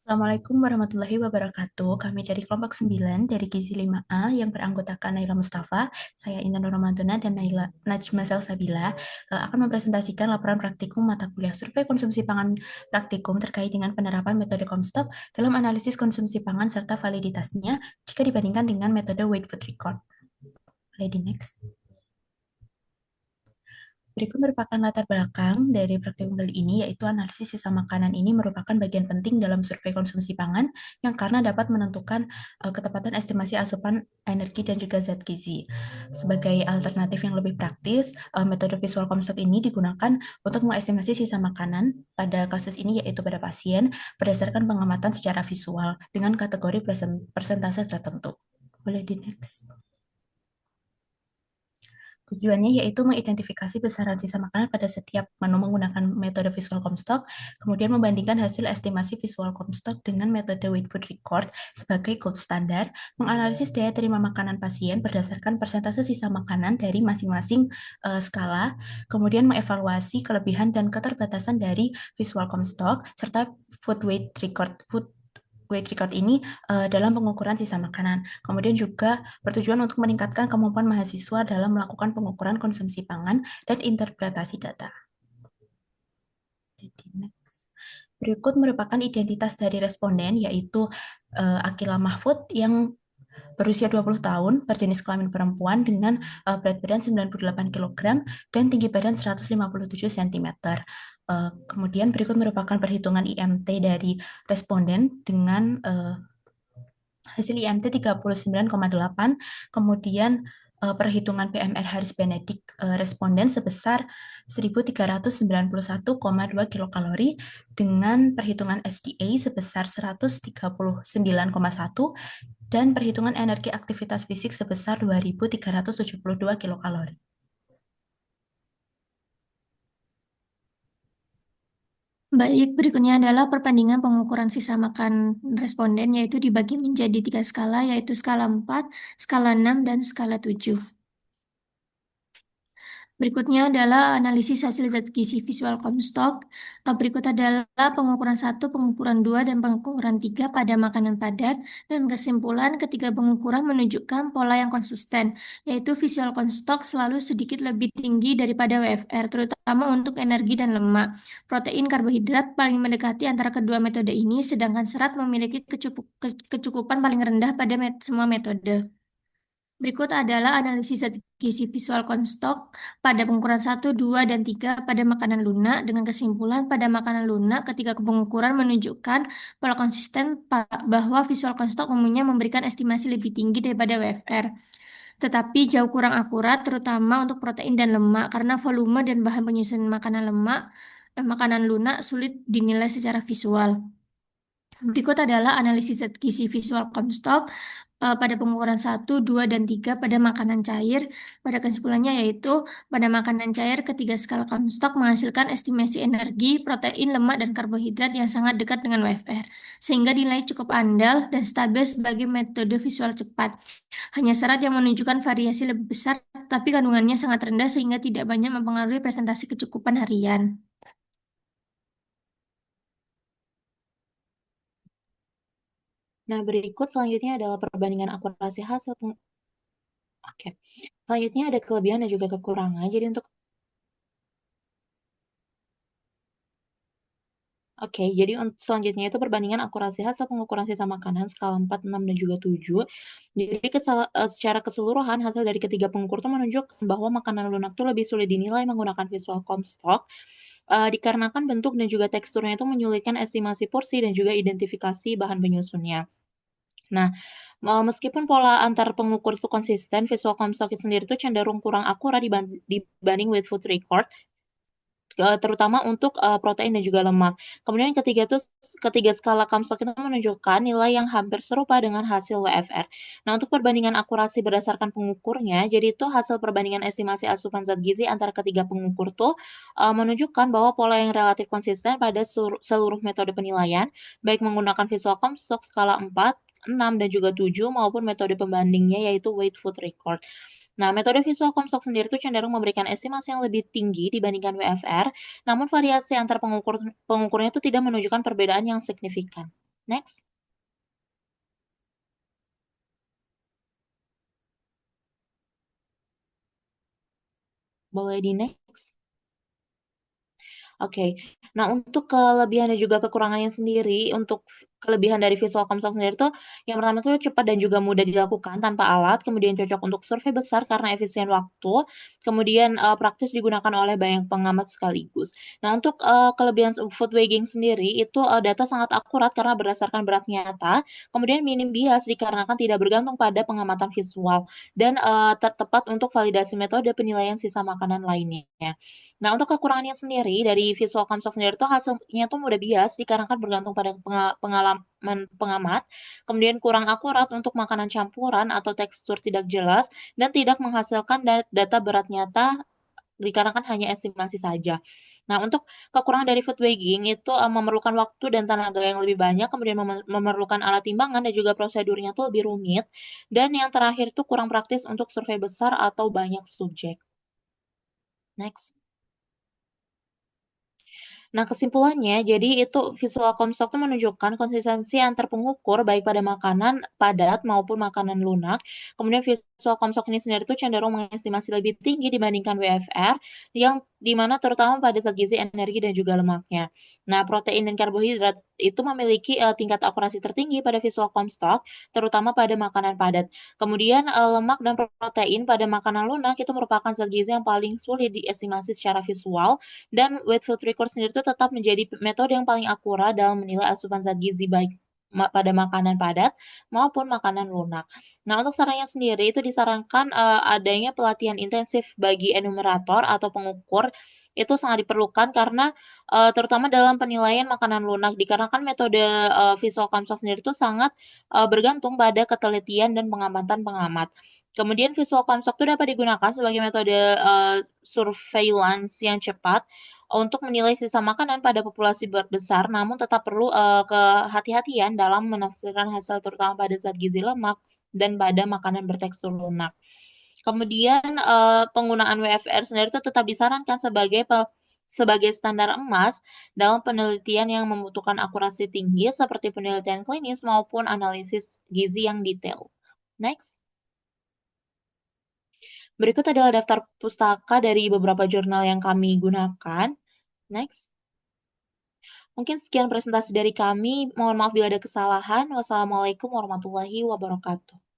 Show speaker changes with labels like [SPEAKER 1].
[SPEAKER 1] Assalamualaikum warahmatullahi wabarakatuh. Kami dari kelompok 9 dari Gizi 5A yang beranggotakan Naila Mustafa, saya Intan Nurromadona dan Naila Najma Salsabila akan mempresentasikan laporan praktikum mata kuliah survei konsumsi pangan praktikum terkait dengan penerapan metode Comstock dalam analisis konsumsi pangan serta validitasnya jika dibandingkan dengan metode Weight Food Record. Boleh di next. Berikut merupakan latar belakang dari praktikum kali ini, yaitu analisis sisa makanan ini merupakan bagian penting dalam survei konsumsi pangan yang karena dapat menentukan ketepatan estimasi asupan energi dan juga zat gizi. Sebagai alternatif yang lebih praktis, metode visual Comstock ini digunakan untuk mengestimasi sisa makanan pada kasus ini yaitu pada pasien berdasarkan pengamatan secara visual dengan kategori persentase tertentu. Boleh di next. Tujuannya yaitu mengidentifikasi besaran sisa makanan pada setiap menu menggunakan metode visual Comstock, kemudian membandingkan hasil estimasi visual Comstock dengan metode Weight Food Record sebagai gold standar, menganalisis daya terima makanan pasien berdasarkan persentase sisa makanan dari masing-masing skala, kemudian mengevaluasi kelebihan dan keterbatasan dari visual Comstock, serta Weight record ini dalam pengukuran sisa makanan. Kemudian juga bertujuan untuk meningkatkan kemampuan mahasiswa dalam melakukan pengukuran konsumsi pangan dan interpretasi data. Berikut merupakan identitas dari responden, yaitu Akila Mahfud yang berusia 20 tahun, berjenis kelamin perempuan dengan berat badan 98 kg dan tinggi badan 157 cm. Kemudian berikut merupakan perhitungan IMT dari responden dengan hasil IMT 39,8, kemudian perhitungan PMR Harris Benedict responden sebesar 1391,2 kilokalori dengan perhitungan SDA sebesar 139,1 dan perhitungan energi aktivitas fisik sebesar 2372 kilokalori.
[SPEAKER 2] Baik, berikutnya adalah perbandingan pengukuran sisa makan responden, yaitu dibagi menjadi 3 skala, yaitu skala 4, skala 6, dan skala 7. Berikutnya adalah analisis hasil zat gizi visual Comstock. Berikut adalah pengukuran 1, pengukuran 2, dan pengukuran 3 pada makanan padat. Dan kesimpulan ketiga pengukuran menunjukkan pola yang konsisten, yaitu visual Comstock selalu sedikit lebih tinggi daripada WFR, terutama untuk energi dan lemak. Protein karbohidrat paling mendekati antara kedua metode ini, sedangkan serat memiliki kecukupan paling rendah pada semua metode. Berikut adalah analisis zat gizi visual Comstock pada pengukuran 1, 2, dan 3 pada makanan lunak dengan kesimpulan pada makanan lunak ketika pengukuran menunjukkan pola konsisten bahwa visual Comstock umumnya memberikan estimasi lebih tinggi daripada WFR. Tetapi jauh kurang akurat terutama untuk protein dan lemak karena volume dan bahan penyusun makanan lunak sulit dinilai secara visual. Berikut adalah analisis zat gizi visual Comstock pada pengukuran 1, 2, dan 3 pada makanan cair. Pada kesimpulannya yaitu pada makanan cair ketiga skala Comstock menghasilkan estimasi energi, protein, lemak, dan karbohidrat yang sangat dekat dengan WFR, sehingga dinilai cukup andal dan stabil sebagai metode visual cepat. Hanya serat yang menunjukkan variasi lebih besar, tapi kandungannya sangat rendah sehingga tidak banyak mempengaruhi presentasi kecukupan harian.
[SPEAKER 3] Nah, berikut selanjutnya adalah perbandingan akurasi hasil. Oke. Selanjutnya ada kelebihan dan juga kekurangan. Jadi untuk selanjutnya itu perbandingan akurasi hasil pengukuran sisa makanan skala 4, 6, dan juga 7. Jadi secara keseluruhan hasil dari ketiga pengukur itu menunjukkan bahwa makanan lunak itu lebih sulit dinilai menggunakan visual Comstock dikarenakan bentuk dan juga teksturnya itu menyulitkan estimasi porsi dan juga identifikasi bahan penyusunnya. Nah, meskipun pola antar pengukur itu konsisten, visual Comstock sendiri itu cenderung kurang akurat dibanding Weight Food Record, terutama untuk protein dan juga lemak. Kemudian ketiga skala Comstock itu menunjukkan nilai yang hampir serupa dengan hasil WFR. Nah, untuk perbandingan akurasi berdasarkan pengukurnya, jadi itu hasil perbandingan estimasi asupan zat gizi antara ketiga pengukur tuh menunjukkan bahwa pola yang relatif konsisten pada seluruh metode penilaian, baik menggunakan visual Comstock skala 4, 6, dan juga 7 maupun metode pembandingnya yaitu Weight Food Record. Nah, metode visual Comstock sendiri itu cenderung memberikan estimasi yang lebih tinggi dibandingkan WFR, namun variasi antar pengukurnya itu tidak menunjukkan perbedaan yang signifikan. Next. Boleh di next. Oke. Nah, untuk kelebihan dan juga kekurangannya sendiri, untuk kelebihan dari visual Comstock sendiri tuh, yang pertama tuh cepat dan juga mudah dilakukan tanpa alat, kemudian cocok untuk survei besar karena efisien waktu, kemudian, praktis digunakan oleh banyak pengamat sekaligus. Nah, untuk, kelebihan food weighing sendiri itu, data sangat akurat karena berdasarkan berat nyata, kemudian minim bias dikarenakan tidak bergantung pada pengamatan visual, dan, tertepat untuk validasi metode penilaian sisa makanan lainnya. Nah, untuk kekurangannya sendiri dari visual Comstock sendiri tuh hasilnya tuh mudah bias dikarenakan bergantung pada pengalaman pengamat, kemudian kurang akurat untuk makanan campuran atau tekstur tidak jelas, dan tidak menghasilkan data berat nyata dikarenakan hanya estimasi saja. Nah, untuk kekurangan dari food weighing itu, memerlukan waktu dan tenaga yang lebih banyak, kemudian memerlukan alat timbangan dan juga prosedurnya tuh lebih rumit, dan yang terakhir tuh kurang praktis untuk survei besar atau banyak subjek. Next. Nah, kesimpulannya, jadi itu visual Comstock itu menunjukkan konsistensi antar pengukur baik pada makanan padat maupun makanan lunak. Kemudian visual Comstock ini sendiri itu cenderung mengestimasi lebih tinggi dibandingkan WFR, yang di mana terutama pada zat gizi, energi, dan juga lemaknya. Nah, protein dan karbohidrat itu memiliki tingkat akurasi tertinggi pada visual Comstock, terutama pada makanan padat. Kemudian lemak dan protein pada makanan lunak itu merupakan zat gizi yang paling sulit diestimasi secara visual, dan weight food record sendiri itu tetap menjadi metode yang paling akurat dalam menilai asupan zat gizi baik pada makanan padat maupun makanan lunak. Nah, untuk sarannya sendiri itu disarankan, adanya pelatihan intensif bagi enumerator atau pengukur, itu sangat diperlukan karena, terutama dalam penilaian makanan lunak, dikarenakan metode, visual Comstock sendiri itu sangat, bergantung pada ketelitian dan pengamatan pengamat. Kemudian visual Comstock itu dapat digunakan sebagai metode, surveillance yang cepat untuk menilai sisa makanan pada populasi besar, namun tetap perlu, kehati-hatian dalam menafsirkan hasil terutama pada zat gizi lemak dan pada makanan bertekstur lunak. Kemudian, penggunaan WFR sendiri itu tetap disarankan sebagai standar emas dalam penelitian yang membutuhkan akurasi tinggi seperti penelitian klinis maupun analisis gizi yang detail. Next. Berikut adalah daftar pustaka dari beberapa jurnal yang kami gunakan. Next. Mungkin sekian presentasi dari kami. Mohon maaf bila ada kesalahan. Wassalamualaikum warahmatullahi wabarakatuh.